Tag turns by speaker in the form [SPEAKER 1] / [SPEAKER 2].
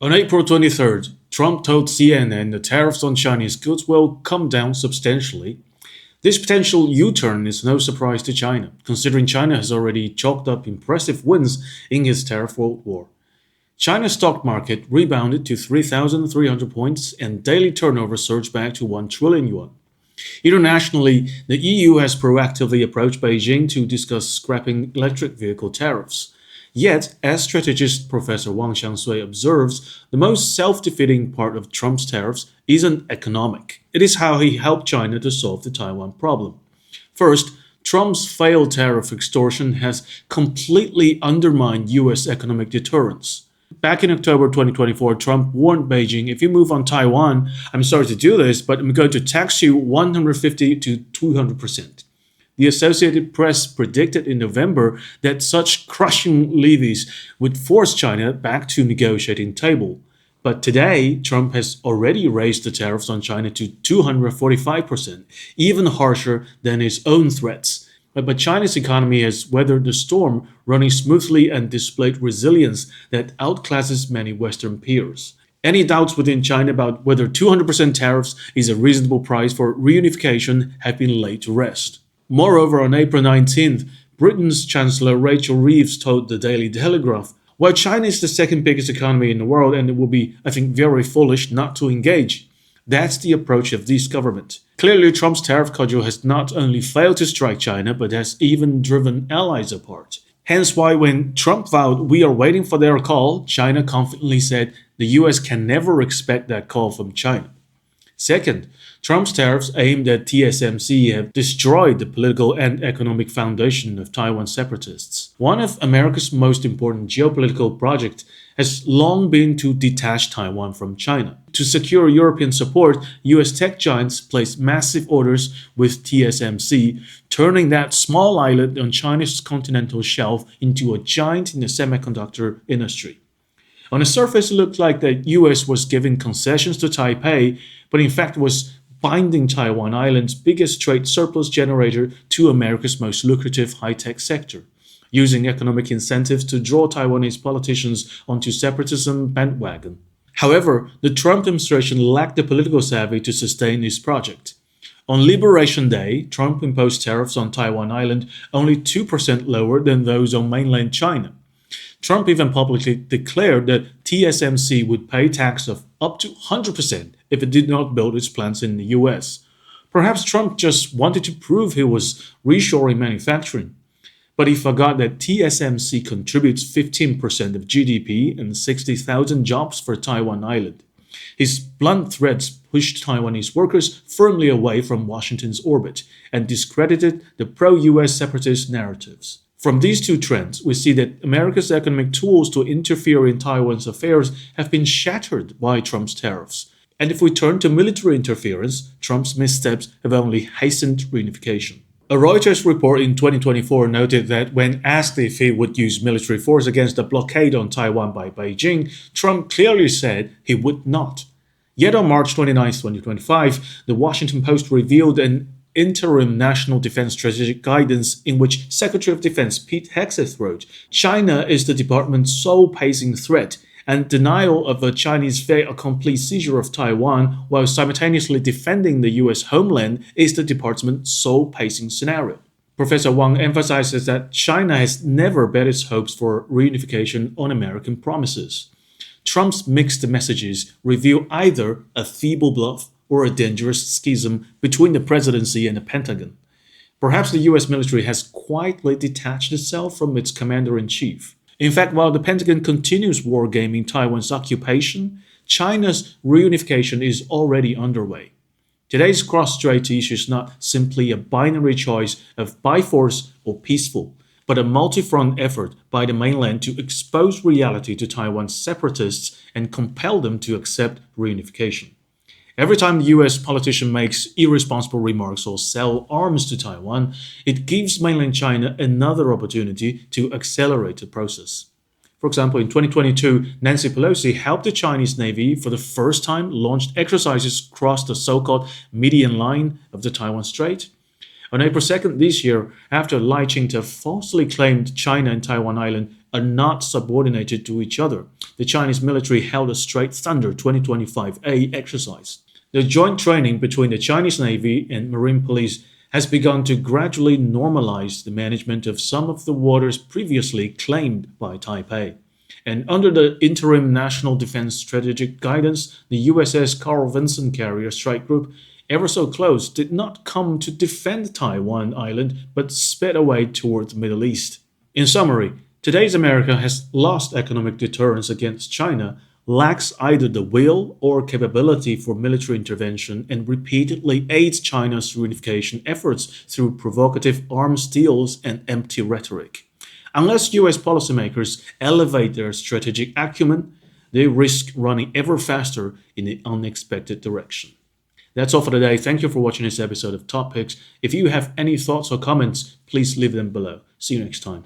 [SPEAKER 1] On April 23rd, Trump told CNN the tariffs on Chinese goods will come down substantially. This potential U-turn is no surprise to China, considering China has already chalked up impressive wins in his tariff world war. China's stock market rebounded to 3,300 points and daily turnover surged back to 1 trillion yuan. Internationally, the EU has proactively approached Beijing to discuss scrapping electric vehicle tariffs. Yet, as strategist Professor Wang Xiangsui observes, the most self-defeating part of Trump's tariffs isn't economic. It is how he helped China to solve the Taiwan problem. First, Trump's failed tariff extortion has completely undermined US economic deterrence. Back in October 2024, Trump warned Beijing, if you move on Taiwan, I'm sorry to do this, but I'm going to tax you 150 to 200%. The Associated Press predicted in November that such crushing levies would force China back to negotiating table. But today, Trump has already raised the tariffs on China to 245%, even harsher than his own threats. But China's economy has weathered the storm, running smoothly and displayed resilience that outclasses many Western peers. Any doubts within China about whether 200% tariffs is a reasonable price for reunification have been laid to rest. Moreover, on April 19th, Britain's Chancellor Rachel Reeves told the Daily Telegraph, while China is the second biggest economy in the world and it will be, I think, very foolish not to engage. That's the approach of this government. Clearly, Trump's tariff cudgel has not only failed to strike China, but has even driven allies apart. Hence why when Trump vowed we are waiting for their call, China confidently said the US can never expect that call from China. Second, Trump's tariffs aimed at TSMC have destroyed the political and economic foundation of Taiwan separatists. One of America's most important geopolitical projects has long been to detach Taiwan from China. To secure European support, US tech giants placed massive orders with TSMC, turning that small island on China's continental shelf into a giant in the semiconductor industry. On the surface, it looked like the US was giving concessions to Taipei, but in fact was binding Taiwan Island's biggest trade surplus generator to America's most lucrative high-tech sector, using economic incentives to draw Taiwanese politicians onto separatism bandwagon. However, the Trump administration lacked the political savvy to sustain this project. On Liberation Day, Trump imposed tariffs on Taiwan Island only 2% lower than those on mainland China. Trump even publicly declared that TSMC would pay tax of up to 100% if it did not build its plants in the US. Perhaps Trump just wanted to prove he was reshoring manufacturing. But he forgot that TSMC contributes 15% of GDP and 60,000 jobs for Taiwan Island. His blunt threats pushed Taiwanese workers firmly away from Washington's orbit and discredited the pro-US separatist narratives. From these two trends, we see that America's economic tools to interfere in Taiwan's affairs have been shattered by Trump's tariffs. And if we turn to military interference, Trump's missteps have only hastened reunification. A Reuters report in 2024 noted that when asked if he would use military force against the blockade on Taiwan by Beijing, Trump clearly said he would not. Yet on March 29, 2025, the Washington Post revealed an interim national defense strategic guidance in which Secretary of Defense Pete Hegseth wrote, China is the department's sole pacing threat, and denial of a Chinese fait accompli seizure of Taiwan while simultaneously defending the US homeland is the department's sole pacing scenario. Professor Wang emphasizes that China has never bet its hopes for reunification on American promises. Trump's mixed messages reveal either a feeble bluff or a dangerous schism between the presidency and the Pentagon. Perhaps the US military has quietly detached itself from its commander-in-chief. In fact, while the Pentagon continues wargaming Taiwan's occupation, China's reunification is already underway. Today's cross-strait issue is not simply a binary choice of by force or peaceful, but a multi-front effort by the mainland to expose reality to Taiwan's separatists and compel them to accept reunification. Every time the US politician makes irresponsible remarks or sell arms to Taiwan, it gives mainland China another opportunity to accelerate the process. For example, in 2022, Nancy Pelosi helped the Chinese Navy for the first time launch exercises across the so-called median line of the Taiwan Strait. On April 2nd this year, after Lai Ching-te falsely claimed China and Taiwan Island are not subordinated to each other. The Chinese military held a Straight Thunder 2025A exercise. The joint training between the Chinese Navy and Marine Police has begun to gradually normalize the management of some of the waters previously claimed by Taipei. And under the interim National Defense Strategic Guidance, the USS Carl Vinson Carrier Strike Group, ever so close, did not come to defend Taiwan Island but sped away toward the Middle East. In summary, today's America has lost economic deterrence against China, lacks either the will or capability for military intervention, and repeatedly aids China's reunification efforts through provocative arms deals and empty rhetoric. Unless US policymakers elevate their strategic acumen, they risk running ever faster in the unexpected direction. That's all for today. Thank you for watching this episode of Top Picks. If you have any thoughts or comments, please leave them below. See you next time.